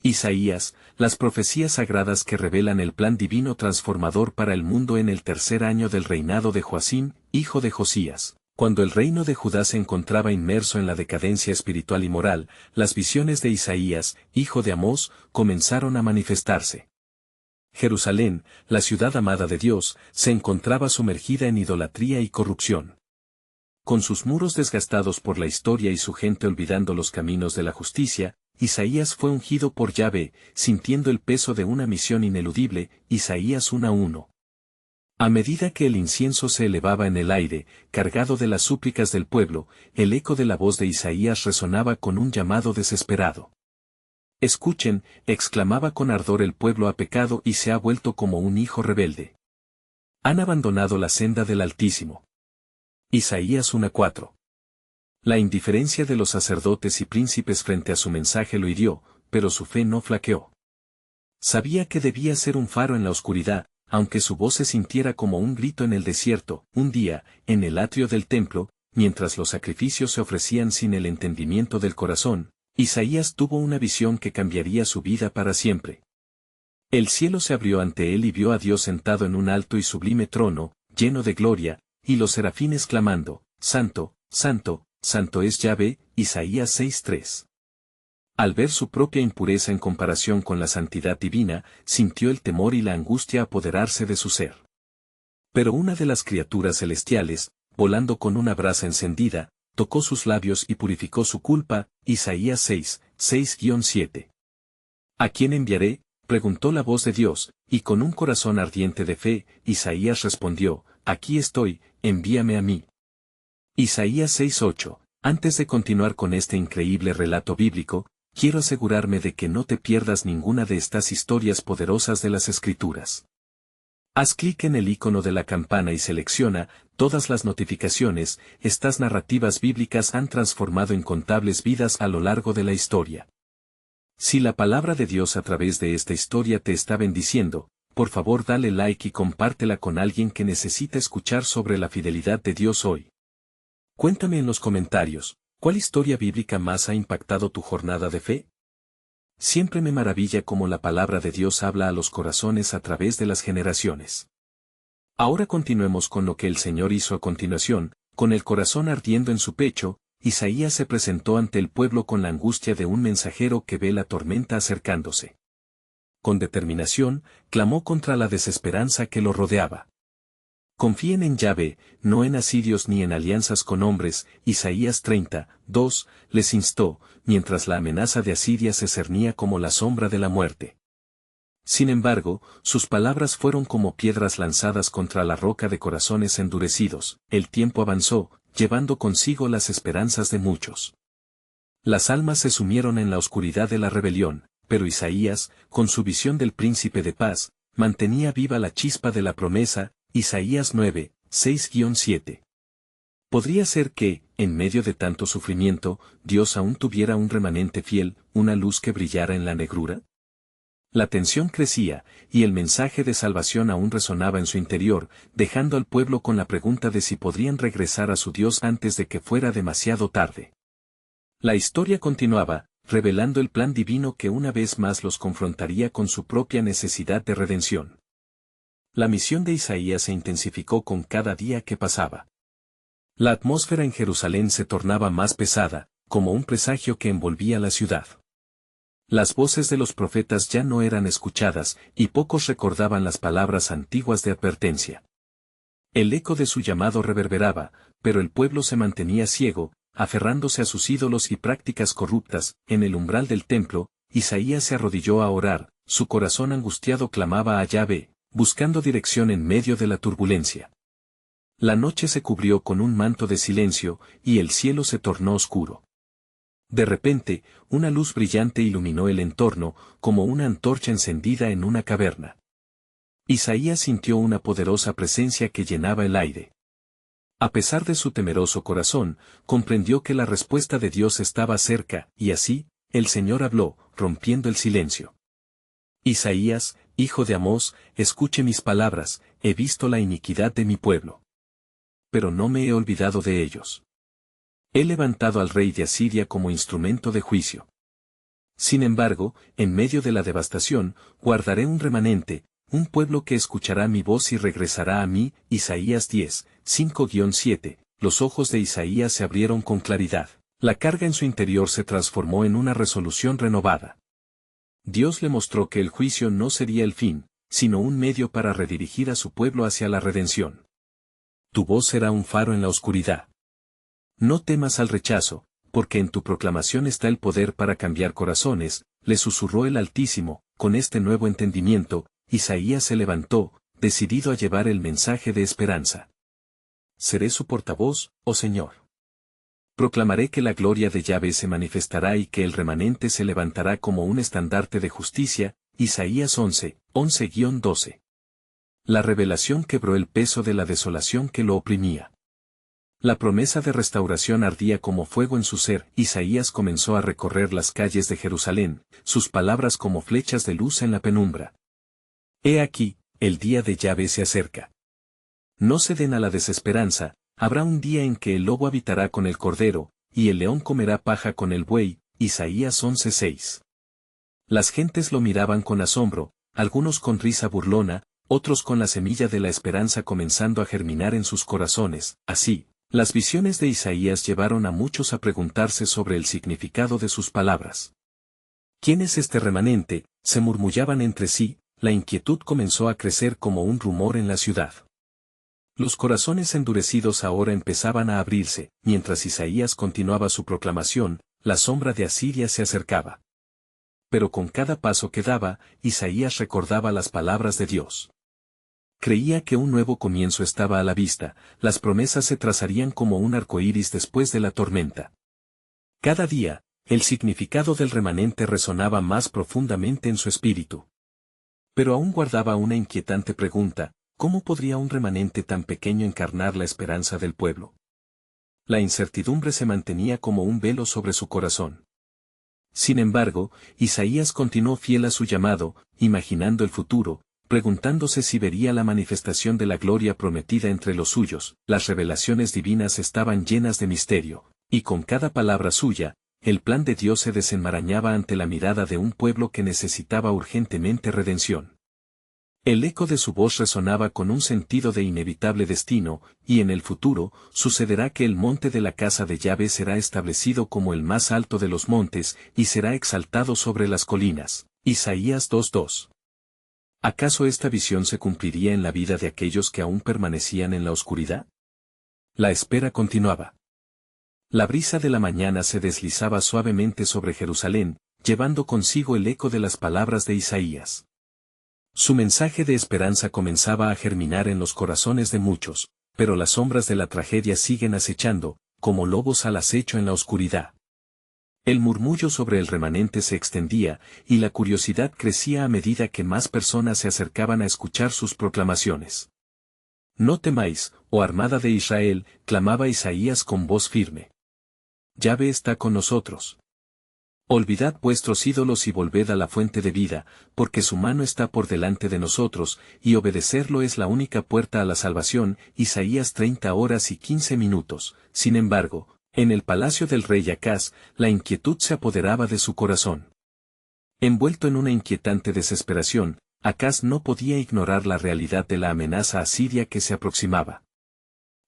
Isaías, las profecías sagradas que revelan el plan divino transformador para el mundo en el tercer año del reinado de Joacim, hijo de Josías. Cuando el reino de Judá se encontraba inmerso en la decadencia espiritual y moral, las visiones de Isaías, hijo de Amós, comenzaron a manifestarse. Jerusalén, la ciudad amada de Dios, se encontraba sumergida en idolatría y corrupción. Con sus muros desgastados por la historia y su gente olvidando los caminos de la justicia, Isaías fue ungido por Yahvé, sintiendo el peso de una misión ineludible, Isaías 1:1. A medida que el incienso se elevaba en el aire, cargado de las súplicas del pueblo, el eco de la voz de Isaías resonaba con un llamado desesperado. Escuchen, exclamaba con ardor, el pueblo ha pecado y se ha vuelto como un hijo rebelde. Han abandonado la senda del Altísimo. Isaías 1:4. La indiferencia de los sacerdotes y príncipes frente a su mensaje lo hirió, pero su fe no flaqueó. Sabía que debía ser un faro en la oscuridad, aunque su voz se sintiera como un grito en el desierto. Un día, en el atrio del templo, mientras los sacrificios se ofrecían sin el entendimiento del corazón, Isaías tuvo una visión que cambiaría su vida para siempre. El cielo se abrió ante él y vio a Dios sentado en un alto y sublime trono, lleno de gloria, y los serafines clamando, Santo, Santo, Santo es Yahvé, Isaías 6:3. Al ver su propia impureza en comparación con la santidad divina, sintió el temor y la angustia apoderarse de su ser. Pero una de las criaturas celestiales, volando con una brasa encendida, tocó sus labios y purificó su culpa, Isaías 6:7. ¿A quién enviaré?, preguntó la voz de Dios, y con un corazón ardiente de fe, Isaías respondió, aquí estoy, envíame a mí. Isaías 6:8. Antes de continuar con este increíble relato bíblico, quiero asegurarme de que no te pierdas ninguna de estas historias poderosas de las Escrituras. Haz clic en el icono de la campana y selecciona todas las notificaciones. Estas narrativas bíblicas han transformado incontables vidas a lo largo de la historia. Si la palabra de Dios a través de esta historia te está bendiciendo, por favor dale like y compártela con alguien que necesita escuchar sobre la fidelidad de Dios hoy. Cuéntame en los comentarios, ¿cuál historia bíblica más ha impactado tu jornada de fe? Siempre me maravilla cómo la palabra de Dios habla a los corazones a través de las generaciones. Ahora continuemos con lo que el Señor hizo a continuación. Con el corazón ardiendo en su pecho, Isaías se presentó ante el pueblo con la angustia de un mensajero que ve la tormenta acercándose. Con determinación, clamó contra la desesperanza que lo rodeaba. Confíen en Yahvé, no en asirios ni en alianzas con hombres. Isaías 30:2, les instó, mientras la amenaza de Asiria se cernía como la sombra de la muerte. Sin embargo, sus palabras fueron como piedras lanzadas contra la roca de corazones endurecidos. El tiempo avanzó, llevando consigo las esperanzas de muchos. Las almas se sumieron en la oscuridad de la rebelión, pero Isaías, con su visión del príncipe de paz, mantenía viva la chispa de la promesa. Isaías 9:6-7. ¿Podría ser que, en medio de tanto sufrimiento, Dios aún tuviera un remanente fiel, una luz que brillara en la negrura? La tensión crecía, y el mensaje de salvación aún resonaba en su interior, dejando al pueblo con la pregunta de si podrían regresar a su Dios antes de que fuera demasiado tarde. La historia continuaba, revelando el plan divino que una vez más los confrontaría con su propia necesidad de redención. La misión de Isaías se intensificó con cada día que pasaba. La atmósfera en Jerusalén se tornaba más pesada, como un presagio que envolvía la ciudad. Las voces de los profetas ya no eran escuchadas, y pocos recordaban las palabras antiguas de advertencia. El eco de su llamado reverberaba, pero el pueblo se mantenía ciego, aferrándose a sus ídolos y prácticas corruptas. En el umbral del templo, Isaías se arrodilló a orar, su corazón angustiado clamaba a Yahvé, buscando dirección en medio de la turbulencia. La noche se cubrió con un manto de silencio, y el cielo se tornó oscuro. De repente, una luz brillante iluminó el entorno, como una antorcha encendida en una caverna. Isaías sintió una poderosa presencia que llenaba el aire. A pesar de su temeroso corazón, comprendió que la respuesta de Dios estaba cerca, y así, el Señor habló, rompiendo el silencio. Isaías, hijo de Amós, escuche mis palabras, he visto la iniquidad de mi pueblo. Pero no me he olvidado de ellos. He levantado al rey de Asiria como instrumento de juicio. Sin embargo, en medio de la devastación, guardaré un remanente, un pueblo que escuchará mi voz y regresará a mí. Isaías 10, 5-7. Los ojos de Isaías se abrieron con claridad. La carga en su interior se transformó en una resolución renovada. Dios le mostró que el juicio no sería el fin, sino un medio para redirigir a su pueblo hacia la redención. Tu voz será un faro en la oscuridad. No temas al rechazo, porque en tu proclamación está el poder para cambiar corazones, le susurró el Altísimo. Con este nuevo entendimiento, Isaías se levantó, decidido a llevar el mensaje de esperanza. Seré su portavoz, oh Señor. Proclamaré que la gloria de Yahvé se manifestará y que el remanente se levantará como un estandarte de justicia. Isaías 11, 11-12. La revelación quebró el peso de la desolación que lo oprimía. La promesa de restauración ardía como fuego en su ser. Isaías comenzó a recorrer las calles de Jerusalén, sus palabras como flechas de luz en la penumbra. He aquí, el día de Yahvé se acerca. No se den a la desesperanza, habrá un día en que el lobo habitará con el cordero, y el león comerá paja con el buey. Isaías 11:6. Las gentes lo miraban con asombro, algunos con risa burlona, otros con la semilla de la esperanza comenzando a germinar en sus corazones. Así, las visiones de Isaías llevaron a muchos a preguntarse sobre el significado de sus palabras. ¿Quién es este remanente?, se murmullaban entre sí. La inquietud comenzó a crecer como un rumor en la ciudad. Los corazones endurecidos ahora empezaban a abrirse. Mientras Isaías continuaba su proclamación, la sombra de Asiria se acercaba. Pero con cada paso que daba, Isaías recordaba las palabras de Dios. Creía que un nuevo comienzo estaba a la vista, las promesas se trazarían como un arcoíris después de la tormenta. Cada día, el significado del remanente resonaba más profundamente en su espíritu. Pero aún guardaba una inquietante pregunta: ¿cómo podría un remanente tan pequeño encarnar la esperanza del pueblo? La incertidumbre se mantenía como un velo sobre su corazón. Sin embargo, Isaías continuó fiel a su llamado, imaginando el futuro, preguntándose si vería la manifestación de la gloria prometida entre los suyos. Las revelaciones divinas estaban llenas de misterio, y con cada palabra suya, el plan de Dios se desenmarañaba ante la mirada de un pueblo que necesitaba urgentemente redención. El eco de su voz resonaba con un sentido de inevitable destino, y en el futuro, sucederá que el monte de la casa de Yahvé será establecido como el más alto de los montes, y será exaltado sobre las colinas. Isaías 2:2. ¿Acaso esta visión se cumpliría en la vida de aquellos que aún permanecían en la oscuridad? La espera continuaba. La brisa de la mañana se deslizaba suavemente sobre Jerusalén, llevando consigo el eco de las palabras de Isaías. Su mensaje de esperanza comenzaba a germinar en los corazones de muchos, pero las sombras de la tragedia siguen acechando, como lobos al acecho en la oscuridad. El murmullo sobre el remanente se extendía, y la curiosidad crecía a medida que más personas se acercaban a escuchar sus proclamaciones. No temáis, oh armada de Israel, clamaba Isaías con voz firme. Yahvé está con nosotros. Olvidad vuestros ídolos y volved a la fuente de vida, porque su mano está por delante de nosotros, y obedecerlo es la única puerta a la salvación. Isaías 30:15. Sin embargo, en el palacio del rey Acaz, la inquietud se apoderaba de su corazón. Envuelto en una inquietante desesperación, Acaz no podía ignorar la realidad de la amenaza asiria que se aproximaba.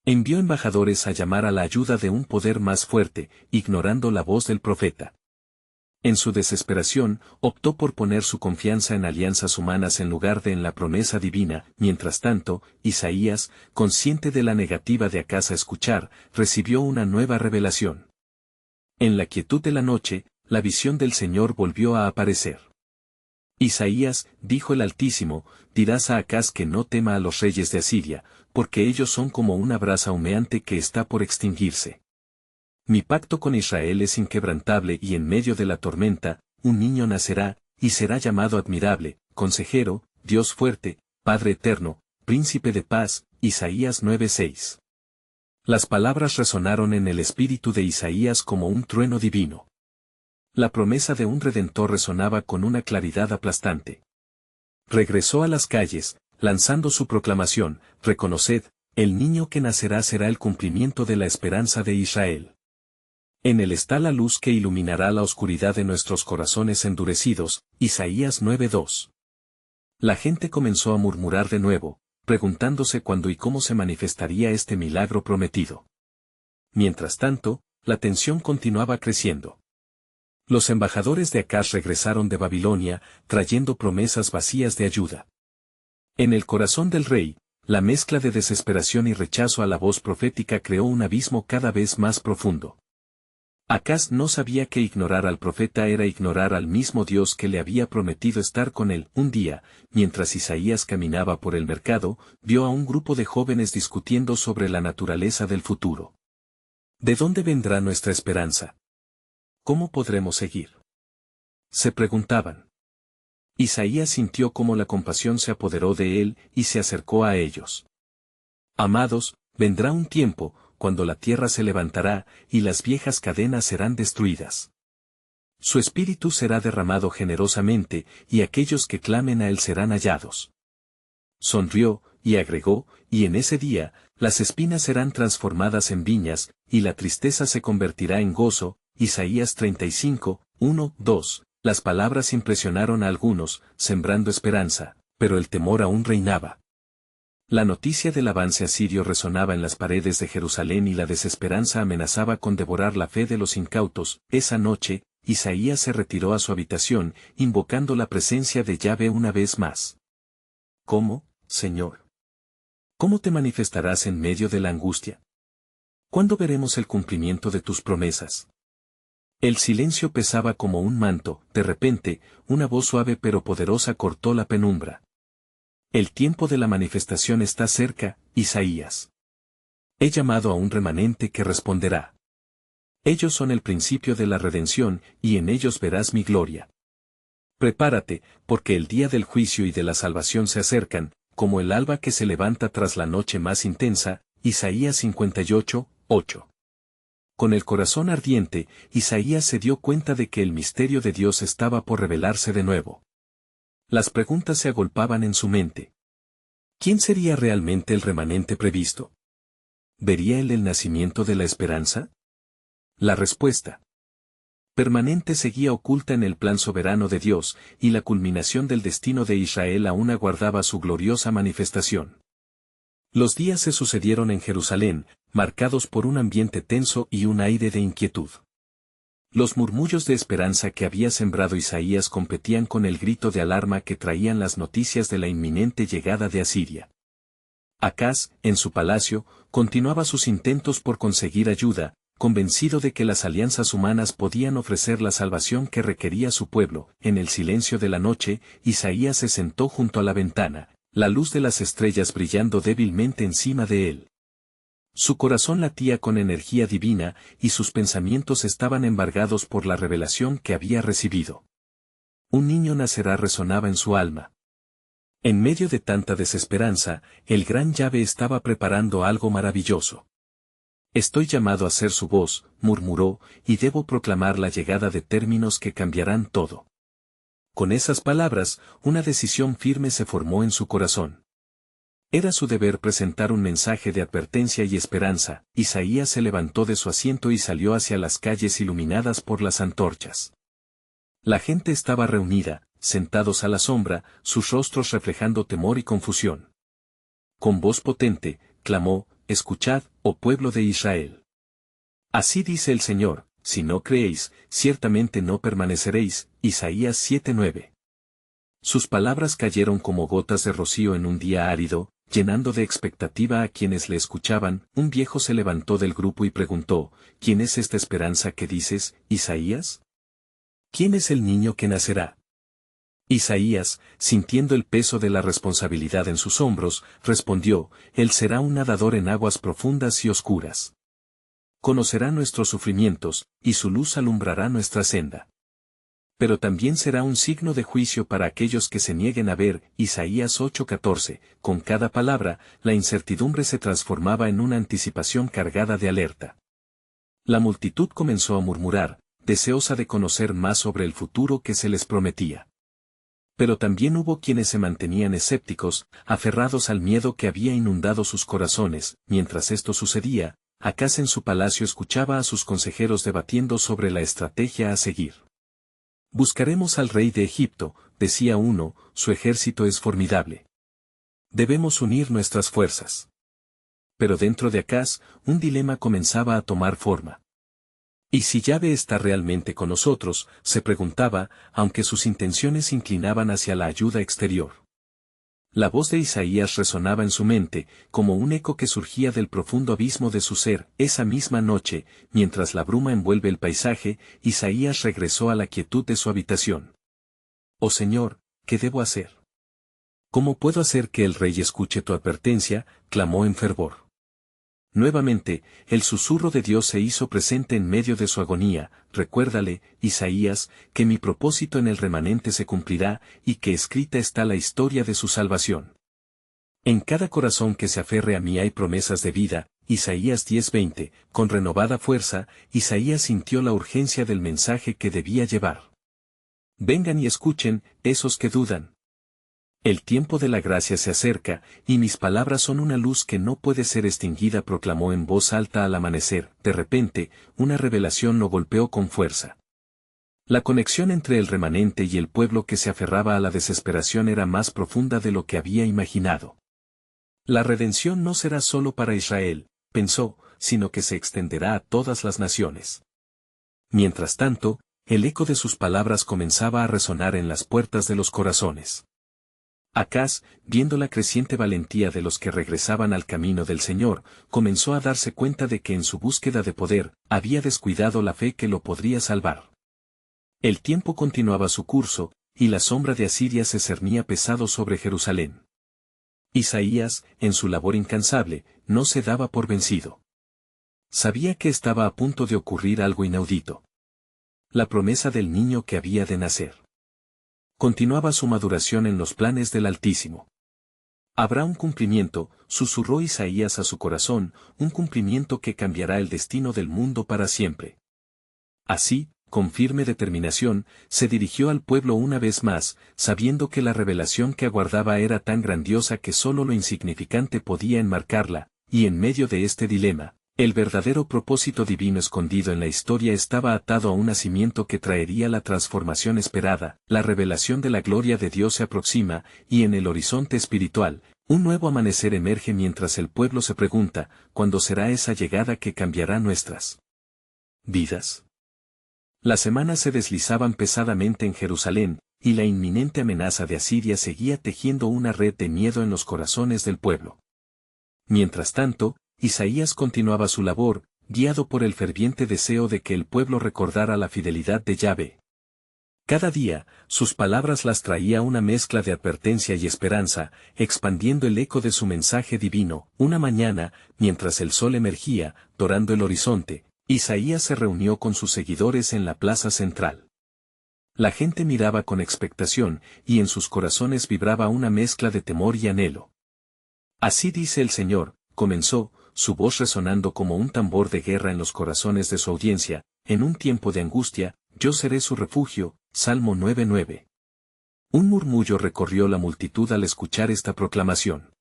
Envió embajadores a llamar a la ayuda de un poder más fuerte, ignorando la voz del profeta. En su desesperación, optó por poner su confianza en alianzas humanas en lugar de en la promesa divina. Mientras tanto, Isaías, consciente de la negativa de Acaz a escuchar, recibió una nueva revelación. En la quietud de la noche, la visión del Señor volvió a aparecer. Isaías, dijo el Altísimo, dirás a Acaz que no tema a los reyes de Asiria, porque ellos son como una brasa humeante que está por extinguirse. Mi pacto con Israel es inquebrantable y en medio de la tormenta, un niño nacerá, y será llamado admirable, consejero, Dios fuerte, Padre eterno, príncipe de paz. Isaías 9:6. Las palabras resonaron en el espíritu de Isaías como un trueno divino. La promesa de un redentor resonaba con una claridad aplastante. Regresó a las calles, lanzando su proclamación: reconoced, el niño que nacerá será el cumplimiento de la esperanza de Israel. En él está la luz que iluminará la oscuridad de nuestros corazones endurecidos, Isaías 9:2. La gente comenzó a murmurar de nuevo, preguntándose cuándo y cómo se manifestaría este milagro prometido. Mientras tanto, la tensión continuaba creciendo. Los embajadores de Acaz regresaron de Babilonia, trayendo promesas vacías de ayuda. En el corazón del rey, la mezcla de desesperación y rechazo a la voz profética creó un abismo cada vez más profundo. Acaz no sabía que ignorar al profeta era ignorar al mismo Dios que le había prometido estar con él. Un día, mientras Isaías caminaba por el mercado, vio a un grupo de jóvenes discutiendo sobre la naturaleza del futuro. ¿De dónde vendrá nuestra esperanza? ¿Cómo podremos seguir? Se preguntaban. Isaías sintió cómo la compasión se apoderó de él y se acercó a ellos. Amados, vendrá un tiempo, cuando la tierra se levantará, y las viejas cadenas serán destruidas. Su espíritu será derramado generosamente, y aquellos que clamen a él serán hallados. Sonrió, y agregó, y en ese día, las espinas serán transformadas en viñas, y la tristeza se convertirá en gozo. Isaías 35, 1, 2. Las palabras impresionaron a algunos, sembrando esperanza, pero el temor aún reinaba. La noticia del avance asirio resonaba en las paredes de Jerusalén y la desesperanza amenazaba con devorar la fe de los incautos. Esa noche, Isaías se retiró a su habitación, invocando la presencia de Yahvé una vez más. ¿Cómo, Señor? ¿Cómo te manifestarás en medio de la angustia? ¿Cuándo veremos el cumplimiento de tus promesas? El silencio pesaba como un manto. De repente, una voz suave pero poderosa cortó la penumbra. El tiempo de la manifestación está cerca, Isaías. He llamado a un remanente que responderá. Ellos son el principio de la redención, y en ellos verás mi gloria. Prepárate, porque el día del juicio y de la salvación se acercan, como el alba que se levanta tras la noche más intensa. Isaías 58, 8. Con el corazón ardiente, Isaías se dio cuenta de que el misterio de Dios estaba por revelarse de nuevo. Las preguntas se agolpaban en su mente. ¿Quién sería realmente el remanente previsto? ¿Vería él el nacimiento de la esperanza? La respuesta permanente seguía oculta en el plan soberano de Dios, y la culminación del destino de Israel aún aguardaba su gloriosa manifestación. Los días se sucedieron en Jerusalén, marcados por un ambiente tenso y un aire de inquietud. Los murmullos de esperanza que había sembrado Isaías competían con el grito de alarma que traían las noticias de la inminente llegada de Asiria. Acaz, en su palacio, continuaba sus intentos por conseguir ayuda, convencido de que las alianzas humanas podían ofrecer la salvación que requería su pueblo. En el silencio de la noche, Isaías se sentó junto a la ventana, la luz de las estrellas brillando débilmente encima de él. Su corazón latía con energía divina, y sus pensamientos estaban embargados por la revelación que había recibido. Un niño nacerá resonaba en su alma. En medio de tanta desesperanza, el gran Yahvé estaba preparando algo maravilloso. Estoy llamado a ser su voz, murmuró, y debo proclamar la llegada de términos que cambiarán todo. Con esas palabras, una decisión firme se formó en su corazón. Era su deber presentar un mensaje de advertencia y esperanza. Isaías se levantó de su asiento y salió hacia las calles iluminadas por las antorchas. La gente estaba reunida, sentados a la sombra, sus rostros reflejando temor y confusión. Con voz potente, clamó, «Escuchad, oh pueblo de Israel. Así dice el Señor, si no creéis, ciertamente no permaneceréis». Isaías 7:9. Sus palabras cayeron como gotas de rocío en un día árido, llenando de expectativa a quienes le escuchaban. Un viejo se levantó del grupo y preguntó, «¿Quién es esta esperanza que dices, Isaías? ¿Quién es el niño que nacerá?» Isaías, sintiendo el peso de la responsabilidad en sus hombros, respondió, «Él será un nadador en aguas profundas y oscuras. Conocerá nuestros sufrimientos, y su luz alumbrará nuestra senda. Pero también será un signo de juicio para aquellos que se nieguen a ver». Isaías 8:14. Con cada palabra, la incertidumbre se transformaba en una anticipación cargada de alerta. La multitud comenzó a murmurar, deseosa de conocer más sobre el futuro que se les prometía. Pero también hubo quienes se mantenían escépticos, aferrados al miedo que había inundado sus corazones. Mientras esto sucedía, Acaz en su palacio escuchaba a sus consejeros debatiendo sobre la estrategia a seguir. Buscaremos al rey de Egipto, decía uno, su ejército es formidable. Debemos unir nuestras fuerzas. Pero dentro de Acaz, un dilema comenzaba a tomar forma. ¿Y si Yahvé está realmente con nosotros?, se preguntaba, aunque sus intenciones inclinaban hacia la ayuda exterior. La voz de Isaías resonaba en su mente, como un eco que surgía del profundo abismo de su ser. Esa misma noche, mientras la bruma envuelve el paisaje, Isaías regresó a la quietud de su habitación. «Oh Señor, ¿qué debo hacer? ¿Cómo puedo hacer que el rey escuche tu advertencia?», clamó en fervor. Nuevamente, el susurro de Dios se hizo presente en medio de su agonía. «Recuérdale, Isaías, que mi propósito en el remanente se cumplirá, y que escrita está la historia de su salvación. En cada corazón que se aferre a mí hay promesas de vida». Isaías 10:20, con renovada fuerza, Isaías sintió la urgencia del mensaje que debía llevar. «Vengan y escuchen, esos que dudan. El tiempo de la gracia se acerca, y mis palabras son una luz que no puede ser extinguida», proclamó en voz alta al amanecer. De repente, una revelación lo golpeó con fuerza. La conexión entre el remanente y el pueblo que se aferraba a la desesperación era más profunda de lo que había imaginado. «La redención no será solo para Israel», pensó, «sino que se extenderá a todas las naciones». Mientras tanto, el eco de sus palabras comenzaba a resonar en las puertas de los corazones. Acaz, viendo la creciente valentía de los que regresaban al camino del Señor, comenzó a darse cuenta de que en su búsqueda de poder, había descuidado la fe que lo podría salvar. El tiempo continuaba su curso, y la sombra de Asiria se cernía pesado sobre Jerusalén. Isaías, en su labor incansable, no se daba por vencido. Sabía que estaba a punto de ocurrir algo inaudito. La promesa del niño que había de nacer. Continuaba su maduración en los planes del Altísimo. «Habrá un cumplimiento», susurró Isaías a su corazón, «un cumplimiento que cambiará el destino del mundo para siempre». Así, con firme determinación, se dirigió al pueblo una vez más, sabiendo que la revelación que aguardaba era tan grandiosa que solo lo insignificante podía enmarcarla, y en medio de este dilema, el verdadero propósito divino escondido en la historia estaba atado a un nacimiento que traería la transformación esperada. La revelación de la gloria de Dios se aproxima, y en el horizonte espiritual, un nuevo amanecer emerge mientras el pueblo se pregunta, ¿cuándo será esa llegada que cambiará nuestras vidas? Las semanas se deslizaban pesadamente en Jerusalén, y la inminente amenaza de Asiria seguía tejiendo una red de miedo en los corazones del pueblo. Mientras tanto, Isaías continuaba su labor, guiado por el ferviente deseo de que el pueblo recordara la fidelidad de Yahvé. Cada día, sus palabras las traía una mezcla de advertencia y esperanza, expandiendo el eco de su mensaje divino. Una mañana, mientras el sol emergía, dorando el horizonte, Isaías se reunió con sus seguidores en la plaza central. La gente miraba con expectación, y en sus corazones vibraba una mezcla de temor y anhelo. «Así dice el Señor», comenzó, su voz resonando como un tambor de guerra en los corazones de su audiencia, «en un tiempo de angustia, yo seré su refugio». Salmo 9:9. Un murmullo recorrió la multitud al escuchar esta proclamación.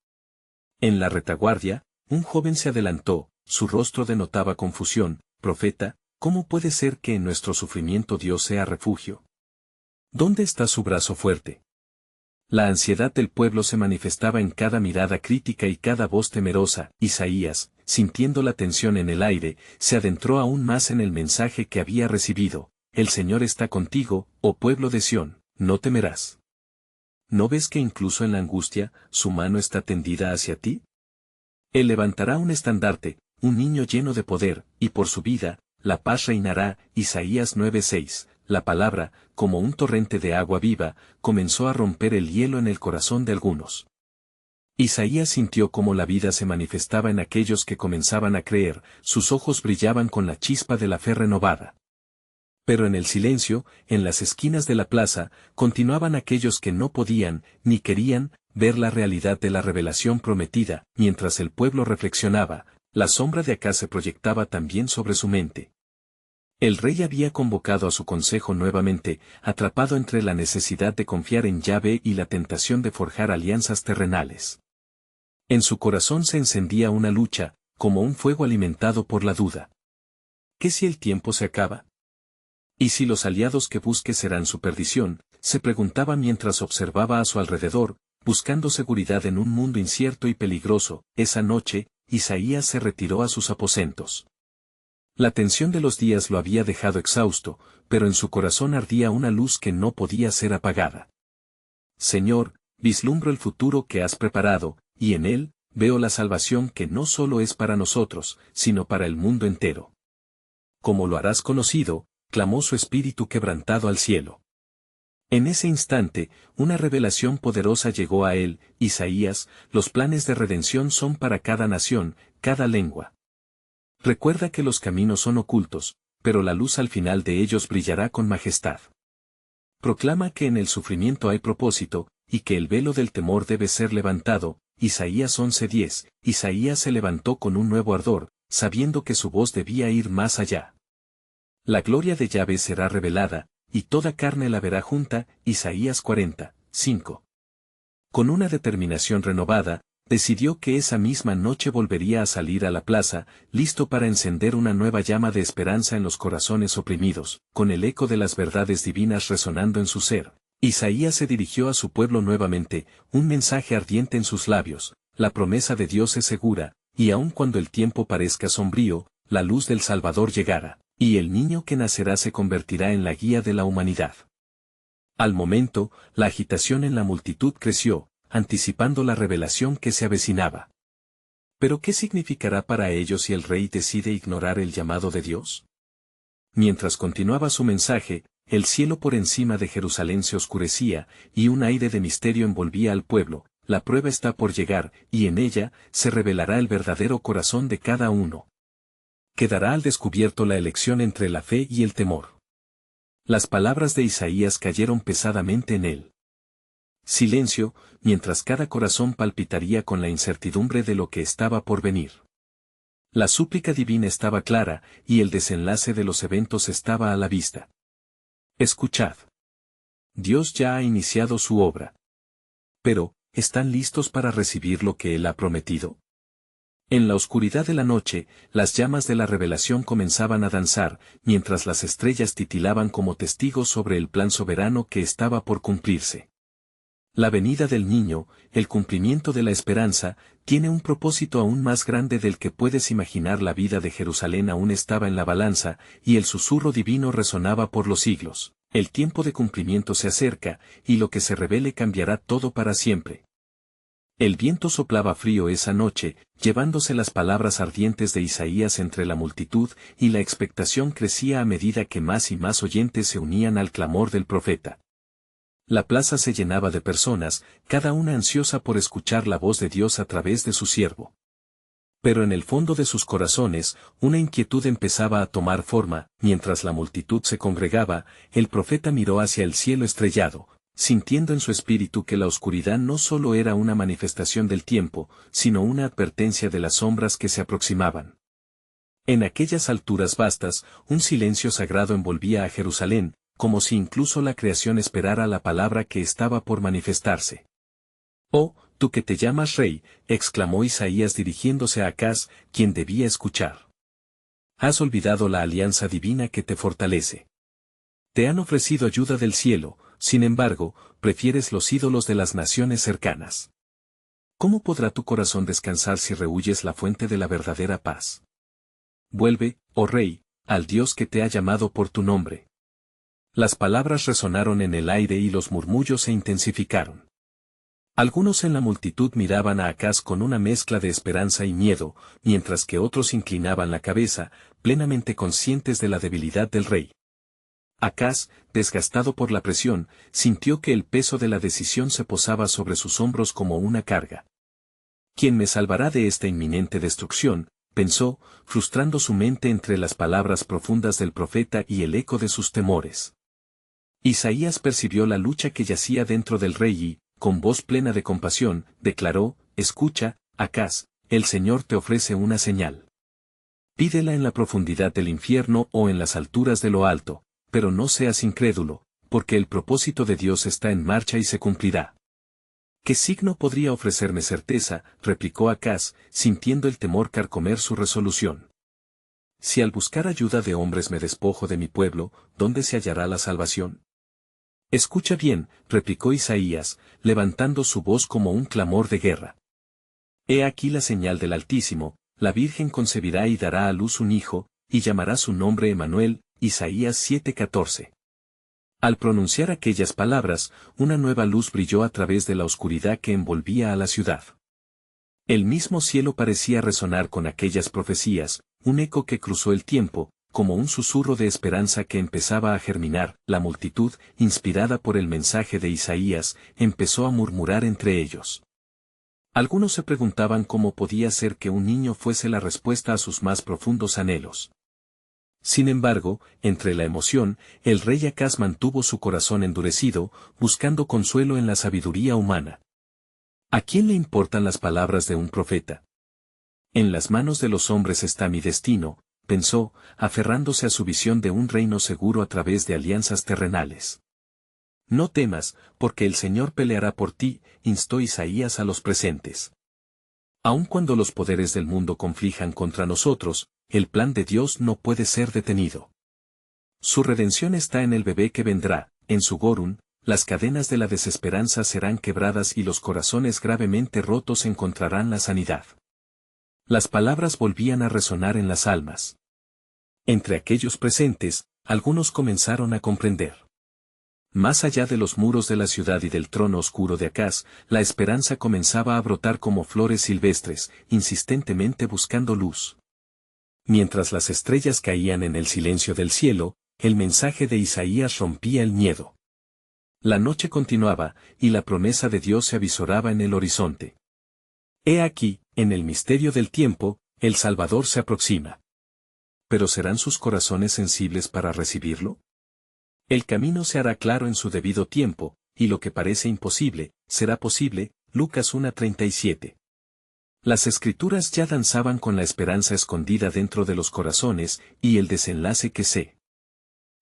En la retaguardia, un joven se adelantó, su rostro denotaba confusión. «Profeta, ¿cómo puede ser que en nuestro sufrimiento Dios sea refugio? ¿Dónde está su brazo fuerte?». La ansiedad del pueblo se manifestaba en cada mirada crítica y cada voz temerosa. Isaías, sintiendo la tensión en el aire, se adentró aún más en el mensaje que había recibido. «El Señor está contigo, oh pueblo de Sión, no temerás. ¿No ves que incluso en la angustia, su mano está tendida hacia ti? Él levantará un estandarte, un niño lleno de poder, y por su vida, la paz reinará». Isaías 9:6. La palabra, como un torrente de agua viva, comenzó a romper el hielo en el corazón de algunos. Isaías sintió cómo la vida se manifestaba en aquellos que comenzaban a creer, sus ojos brillaban con la chispa de la fe renovada. Pero en el silencio, en las esquinas de la plaza, continuaban aquellos que no podían, ni querían, ver la realidad de la revelación prometida. Mientras el pueblo reflexionaba, la sombra de Acaz se proyectaba también sobre su mente. El rey había convocado a su consejo nuevamente, atrapado entre la necesidad de confiar en Yahvé y la tentación de forjar alianzas terrenales. En su corazón se encendía una lucha, como un fuego alimentado por la duda. ¿Qué si el tiempo se acaba? ¿Y si los aliados que busque serán su perdición?, se preguntaba mientras observaba a su alrededor, buscando seguridad en un mundo incierto y peligroso. Esa noche, Isaías se retiró a sus aposentos. La tensión de los días lo había dejado exhausto, pero en su corazón ardía una luz que no podía ser apagada. Señor, vislumbro el futuro que has preparado, y en él, veo la salvación que no solo es para nosotros, sino para el mundo entero. Como lo harás conocido, clamó su espíritu quebrantado al cielo. En ese instante, una revelación poderosa llegó a él. Isaías, los planes de redención son para cada nación, cada lengua. Recuerda que los caminos son ocultos, pero la luz al final de ellos brillará con majestad. Proclama que en el sufrimiento hay propósito, y que el velo del temor debe ser levantado. Isaías 11:10. Isaías se levantó con un nuevo ardor, sabiendo que su voz debía ir más allá. La gloria de Yahvé será revelada, y toda carne la verá junta. Isaías 40:5. Con una determinación renovada, decidió que esa misma noche volvería a salir a la plaza, listo para encender una nueva llama de esperanza en los corazones oprimidos, con el eco de las verdades divinas resonando en su ser. Isaías se dirigió a su pueblo nuevamente, un mensaje ardiente en sus labios: la promesa de Dios es segura, y aun cuando el tiempo parezca sombrío, la luz del Salvador llegará, y el niño que nacerá se convertirá en la guía de la humanidad. Al momento, la agitación en la multitud creció, anticipando la revelación que se avecinaba. ¿Pero qué significará para ellos si el rey decide ignorar el llamado de Dios? Mientras continuaba su mensaje, el cielo por encima de Jerusalén se oscurecía, y un aire de misterio envolvía al pueblo. La prueba está por llegar, y en ella se revelará el verdadero corazón de cada uno. Quedará al descubierto la elección entre la fe y el temor. Las palabras de Isaías cayeron pesadamente en él. Silencio, mientras cada corazón palpitaría con la incertidumbre de lo que estaba por venir. La súplica divina estaba clara, y el desenlace de los eventos estaba a la vista. Escuchad. Dios ya ha iniciado su obra. Pero, ¿están listos para recibir lo que Él ha prometido? En la oscuridad de la noche, las llamas de la revelación comenzaban a danzar, mientras las estrellas titilaban como testigos sobre el plan soberano que estaba por cumplirse. La venida del niño, el cumplimiento de la esperanza, tiene un propósito aún más grande del que puedes imaginar. La vida de Jerusalén aún estaba en la balanza, y el susurro divino resonaba por los siglos. El tiempo de cumplimiento se acerca, y lo que se revele cambiará todo para siempre. El viento soplaba frío esa noche, llevándose las palabras ardientes de Isaías entre la multitud, y la expectación crecía a medida que más y más oyentes se unían al clamor del profeta. La plaza se llenaba de personas, cada una ansiosa por escuchar la voz de Dios a través de su siervo. Pero en el fondo de sus corazones, una inquietud empezaba a tomar forma. Mientras la multitud se congregaba, el profeta miró hacia el cielo estrellado, sintiendo en su espíritu que la oscuridad no solo era una manifestación del tiempo, sino una advertencia de las sombras que se aproximaban. En aquellas alturas vastas, un silencio sagrado envolvía a Jerusalén, como si incluso la creación esperara la palabra que estaba por manifestarse. «Oh, tú que te llamas rey», exclamó Isaías dirigiéndose a Acaz, quien debía escuchar. «Has olvidado la alianza divina que te fortalece. Te han ofrecido ayuda del cielo, sin embargo, prefieres los ídolos de las naciones cercanas. ¿Cómo podrá tu corazón descansar si rehuyes la fuente de la verdadera paz? Vuelve, oh rey, al Dios que te ha llamado por tu nombre». Las palabras resonaron en el aire y los murmullos se intensificaron. Algunos en la multitud miraban a Acaz con una mezcla de esperanza y miedo, mientras que otros inclinaban la cabeza, plenamente conscientes de la debilidad del rey. Acaz, desgastado por la presión, sintió que el peso de la decisión se posaba sobre sus hombros como una carga. ¿Quién me salvará de esta inminente destrucción?, pensó, frustrando su mente entre las palabras profundas del profeta y el eco de sus temores. Isaías percibió la lucha que yacía dentro del rey y, con voz plena de compasión, declaró: «Escucha, Acaz, el Señor te ofrece una señal. Pídela en la profundidad del infierno o en las alturas de lo alto, pero no seas incrédulo, porque el propósito de Dios está en marcha y se cumplirá». ¿Qué signo podría ofrecerme certeza?, replicó Acaz, sintiendo el temor carcomer su resolución. Si al buscar ayuda de hombres me despojo de mi pueblo, ¿dónde se hallará la salvación? Escucha bien, replicó Isaías, levantando su voz como un clamor de guerra. He aquí la señal del Altísimo, la Virgen concebirá y dará a luz un hijo, y llamará su nombre Emmanuel, Isaías 7:14. Al pronunciar aquellas palabras, una nueva luz brilló a través de la oscuridad que envolvía a la ciudad. El mismo cielo parecía resonar con aquellas profecías, un eco que cruzó el tiempo, como un susurro de esperanza que empezaba a germinar. La multitud, inspirada por el mensaje de Isaías, empezó a murmurar entre ellos. Algunos se preguntaban cómo podía ser que un niño fuese la respuesta a sus más profundos anhelos. Sin embargo, entre la emoción, el rey Acaz mantuvo su corazón endurecido, buscando consuelo en la sabiduría humana. ¿A quién le importan las palabras de un profeta? En las manos de los hombres está mi destino, pensó, aferrándose a su visión de un reino seguro a través de alianzas terrenales. No temas, porque el Señor peleará por ti, instó Isaías a los presentes. Aun cuando los poderes del mundo conflijan contra nosotros, el plan de Dios no puede ser detenido. Su redención está en el bebé que vendrá, en su Gorún, las cadenas de la desesperanza serán quebradas y los corazones gravemente rotos encontrarán la sanidad. Las palabras volvían a resonar en las almas. Entre aquellos presentes, algunos comenzaron a comprender. Más allá de los muros de la ciudad y del trono oscuro de Acaz, la esperanza comenzaba a brotar como flores silvestres, insistentemente buscando luz. Mientras las estrellas caían en el silencio del cielo, el mensaje de Isaías rompía el miedo. La noche continuaba, y la promesa de Dios se avisoraba en el horizonte. He aquí, en el misterio del tiempo, el Salvador se aproxima. ¿Pero serán sus corazones sensibles para recibirlo? El camino se hará claro en su debido tiempo, y lo que parece imposible, será posible. Lucas 1:37. Las escrituras ya danzaban con la esperanza escondida dentro de los corazones, y el desenlace que se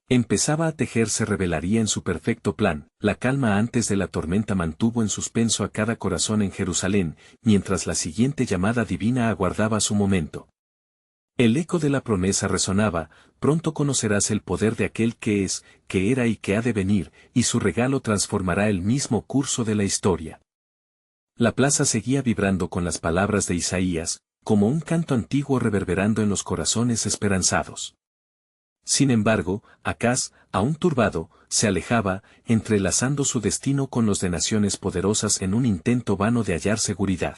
empezaba a tejer se revelaría en su perfecto plan. La calma antes de la tormenta mantuvo en suspenso a cada corazón en Jerusalén, mientras la siguiente llamada divina aguardaba su momento. El eco de la promesa resonaba: pronto conocerás el poder de aquel que es, que era y que ha de venir, y su regalo transformará el mismo curso de la historia. La plaza seguía vibrando con las palabras de Isaías, como un canto antiguo reverberando en los corazones esperanzados. Sin embargo, Acaz, aún turbado, se alejaba, entrelazando su destino con los de naciones poderosas en un intento vano de hallar seguridad.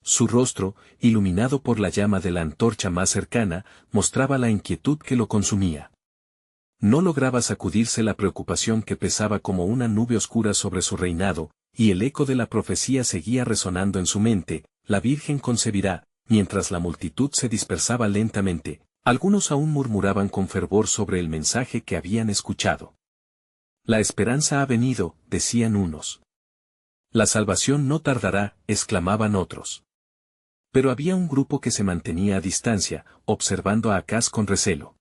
Su rostro, iluminado por la llama de la antorcha más cercana, mostraba la inquietud que lo consumía. No lograba sacudirse la preocupación que pesaba como una nube oscura sobre su reinado, y el eco de la profecía seguía resonando en su mente: la Virgen concebirá. Mientras la multitud se dispersaba lentamente, algunos aún murmuraban con fervor sobre el mensaje que habían escuchado. La esperanza ha venido, decían unos. La salvación no tardará, exclamaban otros. Pero había un grupo que se mantenía a distancia, observando a Acaz con recelo.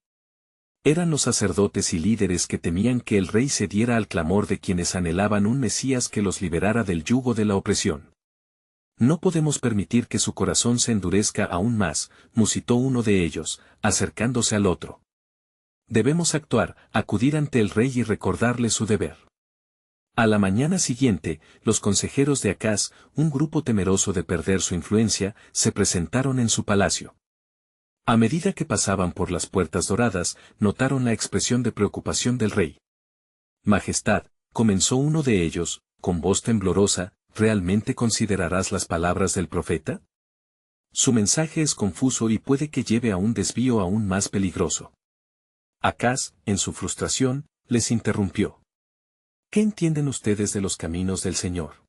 Eran los sacerdotes y líderes que temían que el rey cediera al clamor de quienes anhelaban un Mesías que los liberara del yugo de la opresión. No podemos permitir que su corazón se endurezca aún más, musitó uno de ellos, acercándose al otro. Debemos actuar, acudir ante el rey y recordarle su deber. A la mañana siguiente, los consejeros de Acaz, un grupo temeroso de perder su influencia, se presentaron en su palacio. A medida que pasaban por las puertas doradas, notaron la expresión de preocupación del rey. Majestad, comenzó uno de ellos, con voz temblorosa, ¿realmente considerarás las palabras del profeta? Su mensaje es confuso y puede que lleve a un desvío aún más peligroso. Acaz, en su frustración, les interrumpió. ¿Qué entienden ustedes de los caminos del Señor?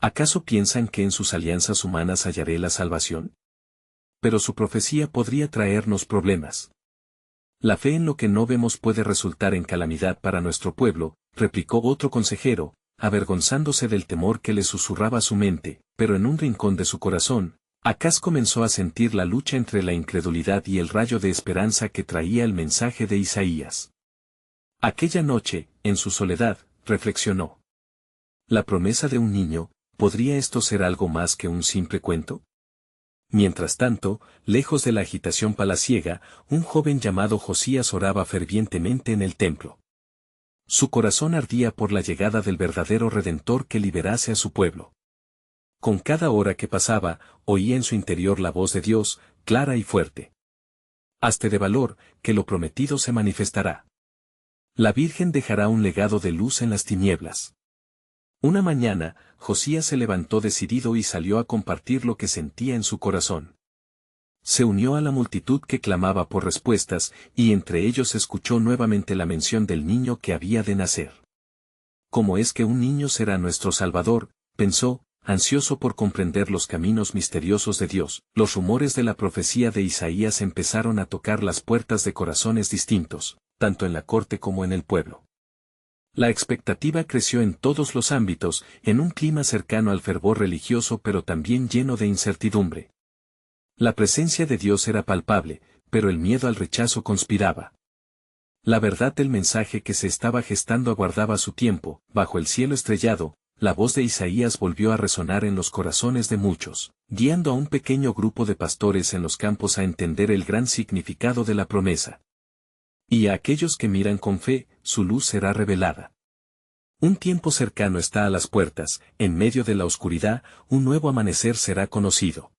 ¿Acaso piensan que en sus alianzas humanas hallaré la salvación? Pero su profecía podría traernos problemas. La fe en lo que no vemos puede resultar en calamidad para nuestro pueblo, replicó otro consejero, avergonzándose del temor que le susurraba su mente, pero en un rincón de su corazón, Acaz comenzó a sentir la lucha entre la incredulidad y el rayo de esperanza que traía el mensaje de Isaías. Aquella noche, en su soledad, reflexionó. La promesa de un niño, ¿podría esto ser algo más que un simple cuento? Mientras tanto, lejos de la agitación palaciega, un joven llamado Josías oraba fervientemente en el templo. Su corazón ardía por la llegada del verdadero Redentor que liberase a su pueblo. Con cada hora que pasaba, oía en su interior la voz de Dios, clara y fuerte. Hazte de valor, que lo prometido se manifestará. La Virgen dejará un legado de luz en las tinieblas. Una mañana, Josías se levantó decidido y salió a compartir lo que sentía en su corazón. Se unió a la multitud que clamaba por respuestas, y entre ellos escuchó nuevamente la mención del niño que había de nacer. ¿Cómo es que un niño será nuestro Salvador?, pensó, ansioso por comprender los caminos misteriosos de Dios. Los rumores de la profecía de Isaías empezaron a tocar las puertas de corazones distintos, tanto en la corte como en el pueblo. La expectativa creció en todos los ámbitos, en un clima cercano al fervor religioso pero también lleno de incertidumbre. La presencia de Dios era palpable, pero el miedo al rechazo conspiraba. La verdad del mensaje que se estaba gestando aguardaba su tiempo. Bajo el cielo estrellado, la voz de Isaías volvió a resonar en los corazones de muchos, guiando a un pequeño grupo de pastores en los campos a entender el gran significado de la promesa. Y a aquellos que miran con fe, su luz será revelada. Un tiempo cercano está a las puertas, en medio de la oscuridad, un nuevo amanecer será conocido.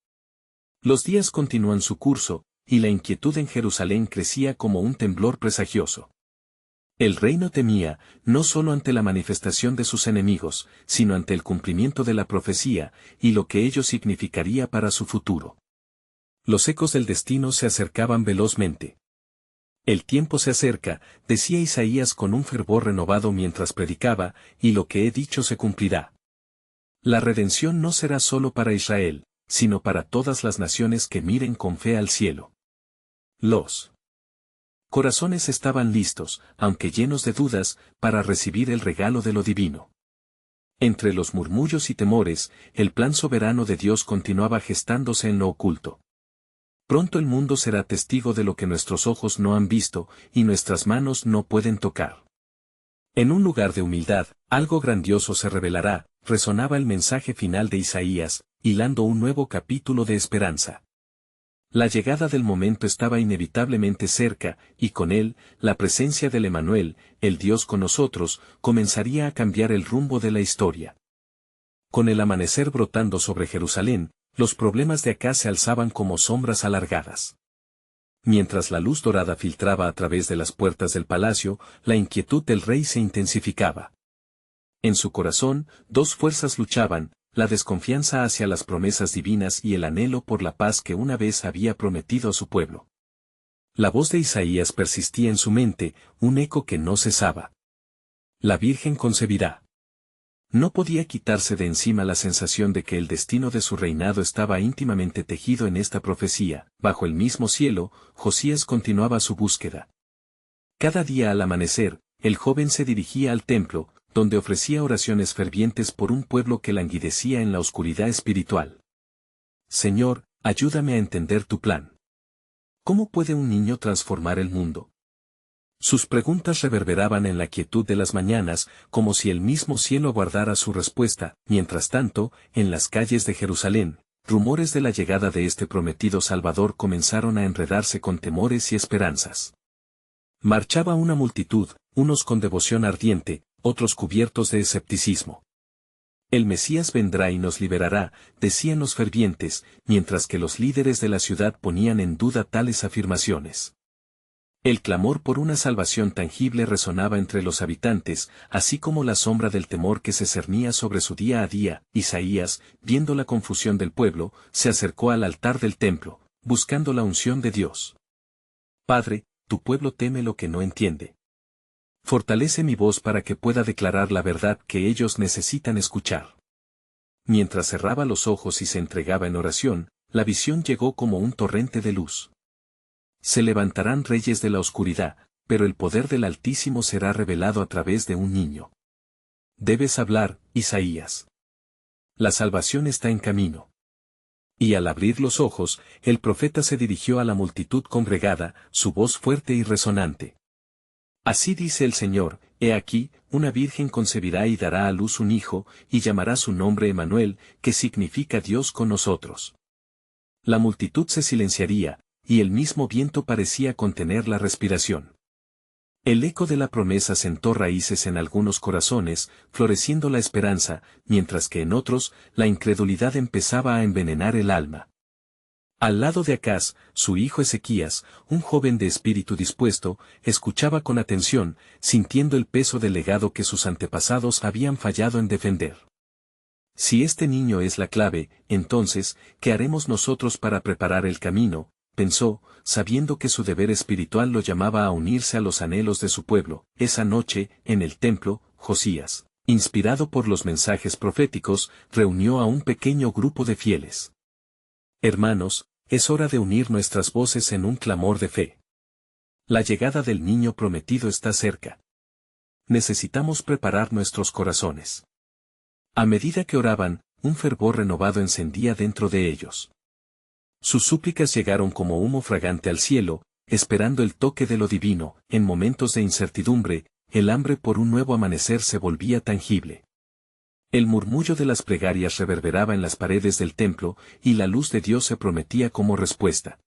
Los días continúan su curso, y la inquietud en Jerusalén crecía como un temblor presagioso. El reino temía, no solo ante la manifestación de sus enemigos, sino ante el cumplimiento de la profecía, y lo que ello significaría para su futuro. Los ecos del destino se acercaban velozmente. El tiempo se acerca, decía Isaías con un fervor renovado mientras predicaba, y lo que he dicho se cumplirá. La redención no será solo para Israel, sino para todas las naciones que miren con fe al cielo. Los corazones estaban listos, aunque llenos de dudas, para recibir el regalo de lo divino. Entre los murmullos y temores, el plan soberano de Dios continuaba gestándose en lo oculto. Pronto el mundo será testigo de lo que nuestros ojos no han visto, y nuestras manos no pueden tocar. En un lugar de humildad, algo grandioso se revelará, resonaba el mensaje final de Isaías, hilando un nuevo capítulo de esperanza. La llegada del momento estaba inevitablemente cerca, y con él, la presencia del Emanuel, el Dios con nosotros, comenzaría a cambiar el rumbo de la historia. Con el amanecer brotando sobre Jerusalén, los problemas de acá se alzaban como sombras alargadas. Mientras la luz dorada filtraba a través de las puertas del palacio, la inquietud del rey se intensificaba. En su corazón, dos fuerzas luchaban, la desconfianza hacia las promesas divinas y el anhelo por la paz que una vez había prometido a su pueblo. La voz de Isaías persistía en su mente, un eco que no cesaba. La Virgen concebirá. No podía quitarse de encima la sensación de que el destino de su reinado estaba íntimamente tejido en esta profecía. Bajo el mismo cielo, Josías continuaba su búsqueda. Cada día al amanecer, el joven se dirigía al templo, donde ofrecía oraciones fervientes por un pueblo que languidecía en la oscuridad espiritual. Señor, ayúdame a entender tu plan. ¿Cómo puede un niño transformar el mundo? Sus preguntas reverberaban en la quietud de las mañanas, como si el mismo cielo guardara su respuesta. Mientras tanto, en las calles de Jerusalén, rumores de la llegada de este prometido Salvador comenzaron a enredarse con temores y esperanzas. Marchaba una multitud, unos con devoción ardiente, otros cubiertos de escepticismo. El Mesías vendrá y nos liberará, decían los fervientes, mientras que los líderes de la ciudad ponían en duda tales afirmaciones. El clamor por una salvación tangible resonaba entre los habitantes, así como la sombra del temor que se cernía sobre su día a día. Isaías, viendo la confusión del pueblo, se acercó al altar del templo, buscando la unción de Dios. Padre, tu pueblo teme lo que no entiende. Fortalece mi voz para que pueda declarar la verdad que ellos necesitan escuchar. Mientras cerraba los ojos y se entregaba en oración, la visión llegó como un torrente de luz. Se levantarán reyes de la oscuridad, pero el poder del Altísimo será revelado a través de un niño. Debes hablar, Isaías. La salvación está en camino. Y al abrir los ojos, el profeta se dirigió a la multitud congregada, su voz fuerte y resonante. Así dice el Señor, he aquí, una virgen concebirá y dará a luz un hijo, y llamará su nombre Emmanuel, que significa Dios con nosotros. La multitud se silenciaría, y el mismo viento parecía contener la respiración. El eco de la promesa sentó raíces en algunos corazones, floreciendo la esperanza, mientras que en otros, la incredulidad empezaba a envenenar el alma. Al lado de Acaz, su hijo Ezequías, un joven de espíritu dispuesto, escuchaba con atención, sintiendo el peso del legado que sus antepasados habían fallado en defender. Si este niño es la clave, entonces, ¿qué haremos nosotros para preparar el camino?, pensó, sabiendo que su deber espiritual lo llamaba a unirse a los anhelos de su pueblo. Esa noche, en el templo, Josías, inspirado por los mensajes proféticos, reunió a un pequeño grupo de fieles. Hermanos, es hora de unir nuestras voces en un clamor de fe. La llegada del niño prometido está cerca. Necesitamos preparar nuestros corazones. A medida que oraban, un fervor renovado encendía dentro de ellos. Sus súplicas llegaron como humo fragante al cielo, esperando el toque de lo divino. En momentos de incertidumbre, el hambre por un nuevo amanecer se volvía tangible. El murmullo de las plegarias reverberaba en las paredes del templo, y la luz de Dios se prometía como respuesta.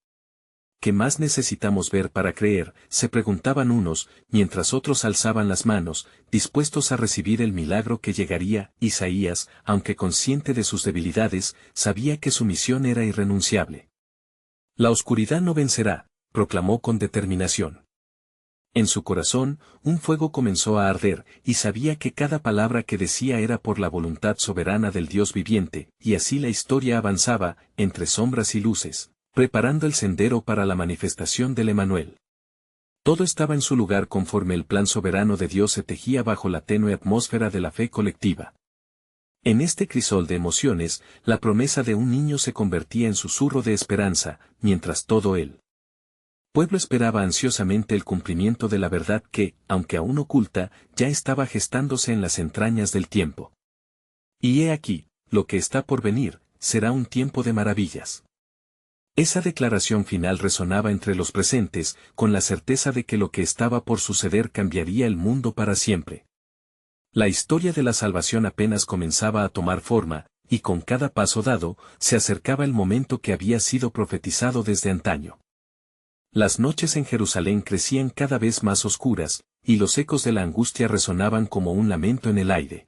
¿Qué más necesitamos ver para creer?, se preguntaban unos, mientras otros alzaban las manos, dispuestos a recibir el milagro que llegaría. Isaías, aunque consciente de sus debilidades, sabía que su misión era irrenunciable. La oscuridad no vencerá, proclamó con determinación. En su corazón, un fuego comenzó a arder, y sabía que cada palabra que decía era por la voluntad soberana del Dios viviente, y así la historia avanzaba, entre sombras y luces, preparando el sendero para la manifestación del Emmanuel. Todo estaba en su lugar conforme el plan soberano de Dios se tejía bajo la tenue atmósfera de la fe colectiva. En este crisol de emociones, la promesa de un niño se convertía en susurro de esperanza, mientras todo el pueblo esperaba ansiosamente el cumplimiento de la verdad que, aunque aún oculta, ya estaba gestándose en las entrañas del tiempo. Y he aquí, lo que está por venir, será un tiempo de maravillas. Esa declaración final resonaba entre los presentes, con la certeza de que lo que estaba por suceder cambiaría el mundo para siempre. La historia de la salvación apenas comenzaba a tomar forma, y con cada paso dado, se acercaba el momento que había sido profetizado desde antaño. Las noches en Jerusalén crecían cada vez más oscuras, y los ecos de la angustia resonaban como un lamento en el aire.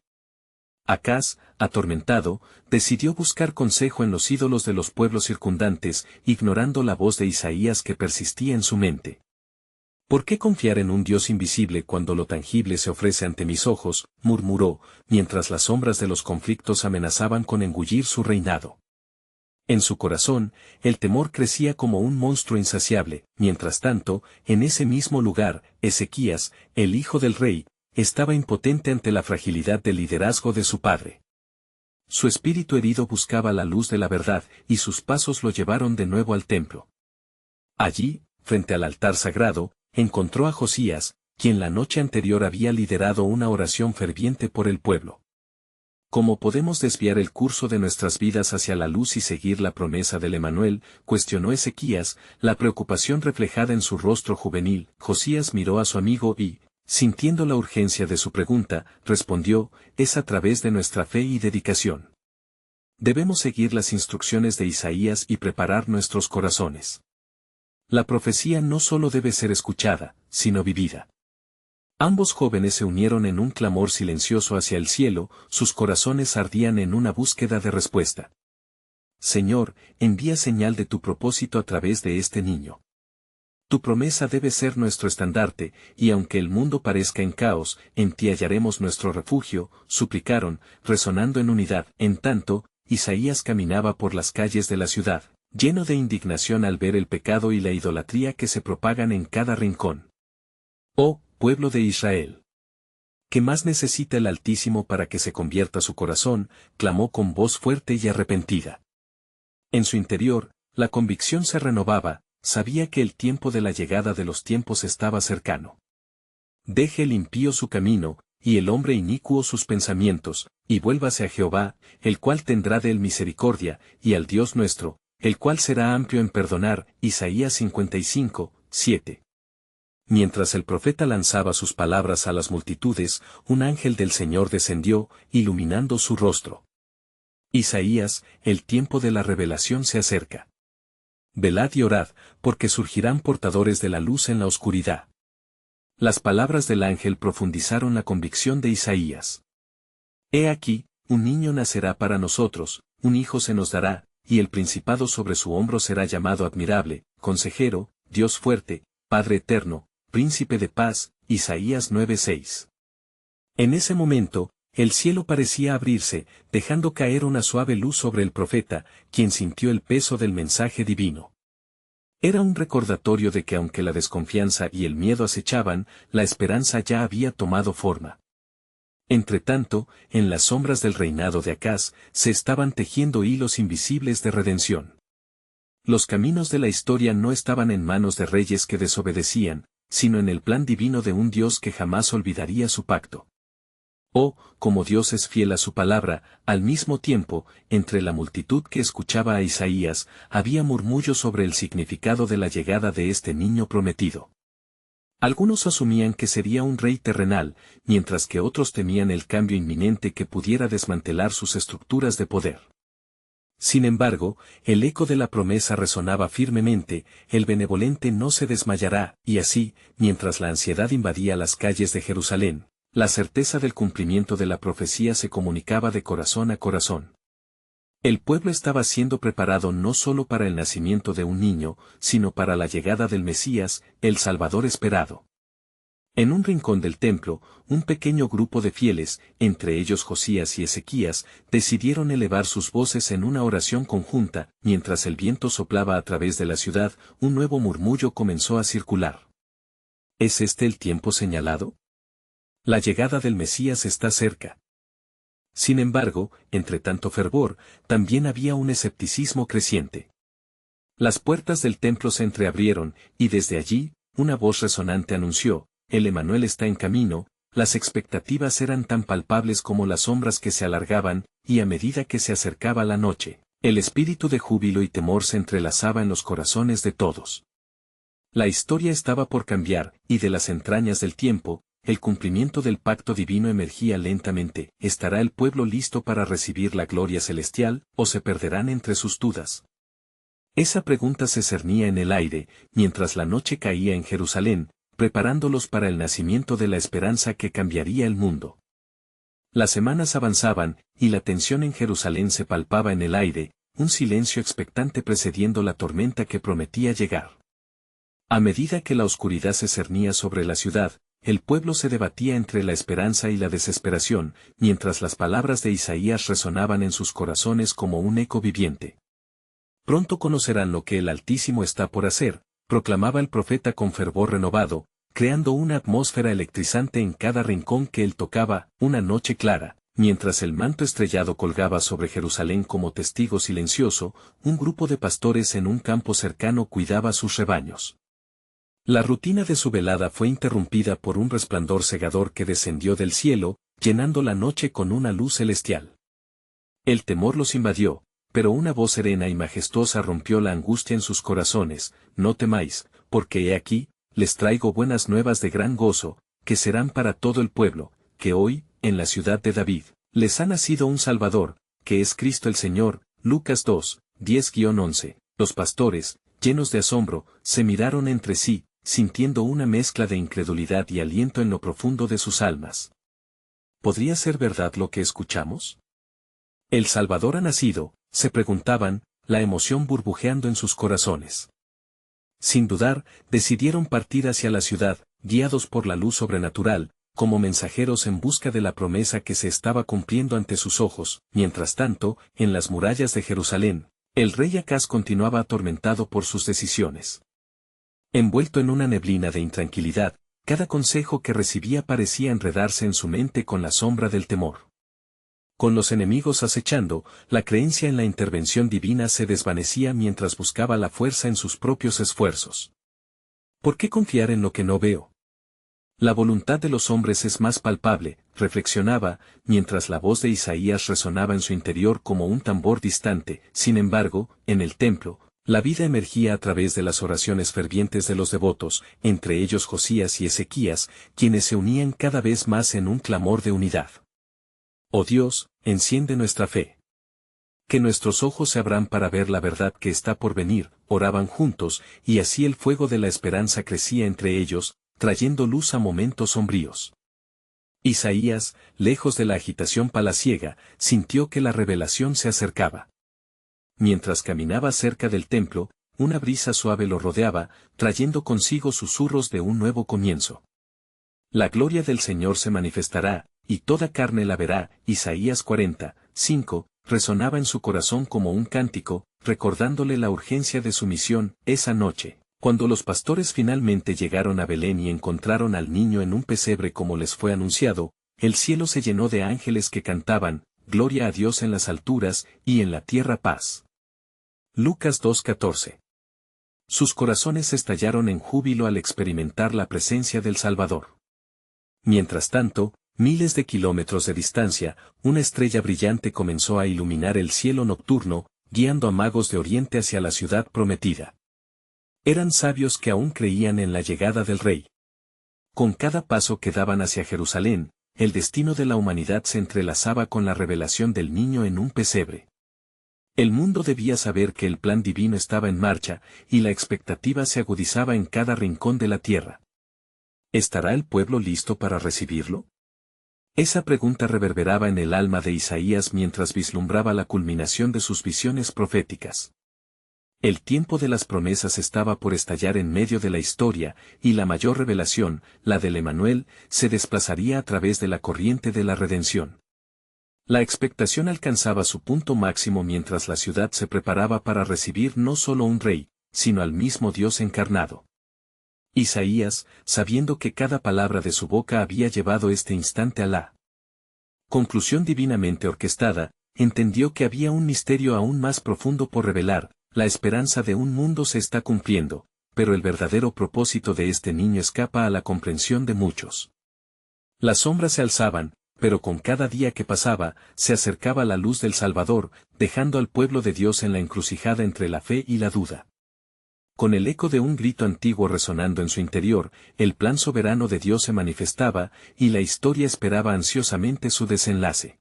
Acaz, atormentado, decidió buscar consejo en los ídolos de los pueblos circundantes, ignorando la voz de Isaías que persistía en su mente. ¿Por qué confiar en un Dios invisible cuando lo tangible se ofrece ante mis ojos?, murmuró, mientras las sombras de los conflictos amenazaban con engullir su reinado. En su corazón, el temor crecía como un monstruo insaciable. Mientras tanto, en ese mismo lugar, Ezequías, el hijo del rey, estaba impotente ante la fragilidad del liderazgo de su padre. Su espíritu herido buscaba la luz de la verdad, y sus pasos lo llevaron de nuevo al templo. Allí, frente al altar sagrado, encontró a Josías, quien la noche anterior había liderado una oración ferviente por el pueblo. ¿Cómo podemos desviar el curso de nuestras vidas hacia la luz y seguir la promesa del Emmanuel?, cuestionó Ezequías, la preocupación reflejada en su rostro juvenil. Josías miró a su amigo y, sintiendo la urgencia de su pregunta, respondió, es a través de nuestra fe y dedicación. Debemos seguir las instrucciones de Isaías y preparar nuestros corazones. La profecía no solo debe ser escuchada, sino vivida. Ambos jóvenes se unieron en un clamor silencioso hacia el cielo, sus corazones ardían en una búsqueda de respuesta. Señor, envía señal de tu propósito a través de este niño. Tu promesa debe ser nuestro estandarte, y aunque el mundo parezca en caos, en ti hallaremos nuestro refugio, suplicaron, resonando en unidad. En tanto, Isaías caminaba por las calles de la ciudad, lleno de indignación al ver el pecado y la idolatría que se propagan en cada rincón. Oh, pueblo de Israel. ¿Qué más necesita el Altísimo para que se convierta su corazón?, clamó con voz fuerte y arrepentida. En su interior, la convicción se renovaba, sabía que el tiempo de la llegada de los tiempos estaba cercano. Deje el impío su camino, y el hombre inicuo sus pensamientos, y vuélvase a Jehová, el cual tendrá de él misericordia, y al Dios nuestro, el cual será amplio en perdonar. Isaías 55, 7. Mientras el profeta lanzaba sus palabras a las multitudes, un ángel del Señor descendió, iluminando su rostro. Isaías, el tiempo de la revelación se acerca. Velad y orad, porque surgirán portadores de la luz en la oscuridad. Las palabras del ángel profundizaron la convicción de Isaías. He aquí, un niño nacerá para nosotros, un hijo se nos dará, y el principado sobre su hombro será llamado admirable, consejero, Dios fuerte, Padre eterno, príncipe de paz. Isaías 9:6. En ese momento, el cielo parecía abrirse, dejando caer una suave luz sobre el profeta, quien sintió el peso del mensaje divino. Era un recordatorio de que aunque la desconfianza y el miedo acechaban, la esperanza ya había tomado forma. Entretanto, en las sombras del reinado de Acaz, se estaban tejiendo hilos invisibles de redención. Los caminos de la historia no estaban en manos de reyes que desobedecían, sino en el plan divino de un Dios que jamás olvidaría su pacto. Oh, como Dios es fiel a su palabra, al mismo tiempo, entre la multitud que escuchaba a Isaías, había murmullos sobre el significado de la llegada de este niño prometido. Algunos asumían que sería un rey terrenal, mientras que otros temían el cambio inminente que pudiera desmantelar sus estructuras de poder. Sin embargo, el eco de la promesa resonaba firmemente, el benevolente no se desmayará, y así, mientras la ansiedad invadía las calles de Jerusalén, la certeza del cumplimiento de la profecía se comunicaba de corazón a corazón. El pueblo estaba siendo preparado no solo para el nacimiento de un niño, sino para la llegada del Mesías, el Salvador esperado. En un rincón del templo, un pequeño grupo de fieles, entre ellos Josías y Ezequías, decidieron elevar sus voces en una oración conjunta, mientras el viento soplaba a través de la ciudad, un nuevo murmullo comenzó a circular. ¿Es este el tiempo señalado? La llegada del Mesías está cerca. Sin embargo, entre tanto fervor, también había un escepticismo creciente. Las puertas del templo se entreabrieron, y desde allí, una voz resonante anunció: el Emanuel está en camino. Las expectativas eran tan palpables como las sombras que se alargaban, y a medida que se acercaba la noche, el espíritu de júbilo y temor se entrelazaba en los corazones de todos. La historia estaba por cambiar, y de las entrañas del tiempo, el cumplimiento del pacto divino emergía lentamente. ¿Estará el pueblo listo para recibir la gloria celestial, o se perderán entre sus dudas? Esa pregunta se cernía en el aire, mientras la noche caía en Jerusalén, preparándolos para el nacimiento de la esperanza que cambiaría el mundo. Las semanas avanzaban, y la tensión en Jerusalén se palpaba en el aire, un silencio expectante precediendo la tormenta que prometía llegar. A medida que la oscuridad se cernía sobre la ciudad, el pueblo se debatía entre la esperanza y la desesperación, mientras las palabras de Isaías resonaban en sus corazones como un eco viviente. Pronto conocerán lo que el Altísimo está por hacer, proclamaba el profeta con fervor renovado, creando una atmósfera electrizante en cada rincón que él tocaba. Una noche clara, mientras el manto estrellado colgaba sobre Jerusalén como testigo silencioso, un grupo de pastores en un campo cercano cuidaba sus rebaños. La rutina de su velada fue interrumpida por un resplandor cegador que descendió del cielo, llenando la noche con una luz celestial. El temor los invadió, pero una voz serena y majestuosa rompió la angustia en sus corazones: no temáis, porque he aquí, les traigo buenas nuevas de gran gozo, que serán para todo el pueblo, que hoy, en la ciudad de David, les ha nacido un Salvador, que es Cristo el Señor. Lucas 2, 10-11. Los pastores, llenos de asombro, se miraron entre sí, sintiendo una mezcla de incredulidad y aliento en lo profundo de sus almas. ¿Podría ser verdad lo que escuchamos? ¿El Salvador ha nacido?, se preguntaban, la emoción burbujeando en sus corazones. Sin dudar, decidieron partir hacia la ciudad, guiados por la luz sobrenatural, como mensajeros en busca de la promesa que se estaba cumpliendo ante sus ojos. Mientras tanto, en las murallas de Jerusalén, el rey Acaz continuaba atormentado por sus decisiones. Envuelto en una neblina de intranquilidad, cada consejo que recibía parecía enredarse en su mente con la sombra del temor. Con los enemigos acechando, la creencia en la intervención divina se desvanecía mientras buscaba la fuerza en sus propios esfuerzos. ¿Por qué confiar en lo que no veo? La voluntad de los hombres es más palpable, reflexionaba, mientras la voz de Isaías resonaba en su interior como un tambor distante. Sin embargo, en el templo, La vida emergía a través de las oraciones fervientes de los devotos, entre ellos Josías y Ezequías, quienes se unían cada vez más en un clamor de unidad. Oh Dios, enciende nuestra fe. Que nuestros ojos se abran para ver la verdad que está por venir, oraban juntos, y así el fuego de la esperanza crecía entre ellos, trayendo luz a momentos sombríos. Isaías, lejos de la agitación palaciega, sintió que la revelación se acercaba. Mientras caminaba cerca del templo, una brisa suave lo rodeaba, trayendo consigo susurros de un nuevo comienzo. La gloria del Señor se manifestará, y toda carne la verá. Isaías 40:5, resonaba en su corazón como un cántico, recordándole la urgencia de su misión. Esa noche, cuando los pastores finalmente llegaron a Belén y encontraron al niño en un pesebre como les fue anunciado, el cielo se llenó de ángeles que cantaban, Gloria a Dios en las alturas, y en la tierra paz. Lucas 2:14. Sus corazones estallaron en júbilo al experimentar la presencia del Salvador. Mientras tanto, miles de kilómetros de distancia, una estrella brillante comenzó a iluminar el cielo nocturno, guiando a magos de Oriente hacia la ciudad prometida. Eran sabios que aún creían en la llegada del Rey. Con cada paso que daban hacia Jerusalén, el destino de la humanidad se entrelazaba con la revelación del niño en un pesebre. El mundo debía saber que el plan divino estaba en marcha, y la expectativa se agudizaba en cada rincón de la tierra. ¿Estará el pueblo listo para recibirlo? Esa pregunta reverberaba en el alma de Isaías mientras vislumbraba la culminación de sus visiones proféticas. El tiempo de las promesas estaba por estallar en medio de la historia, y la mayor revelación, la del Emanuel, se desplazaría a través de la corriente de la redención. La expectación alcanzaba su punto máximo mientras la ciudad se preparaba para recibir no solo un rey, sino al mismo Dios encarnado. Isaías, sabiendo que cada palabra de su boca había llevado este instante a la conclusión divinamente orquestada, entendió que había un misterio aún más profundo por revelar. La esperanza de un mundo se está cumpliendo, pero el verdadero propósito de este niño escapa a la comprensión de muchos. Las sombras se alzaban, pero con cada día que pasaba, se acercaba la luz del Salvador, dejando al pueblo de Dios en la encrucijada entre la fe y la duda. Con el eco de un grito antiguo resonando en su interior, el plan soberano de Dios se manifestaba, y la historia esperaba ansiosamente su desenlace.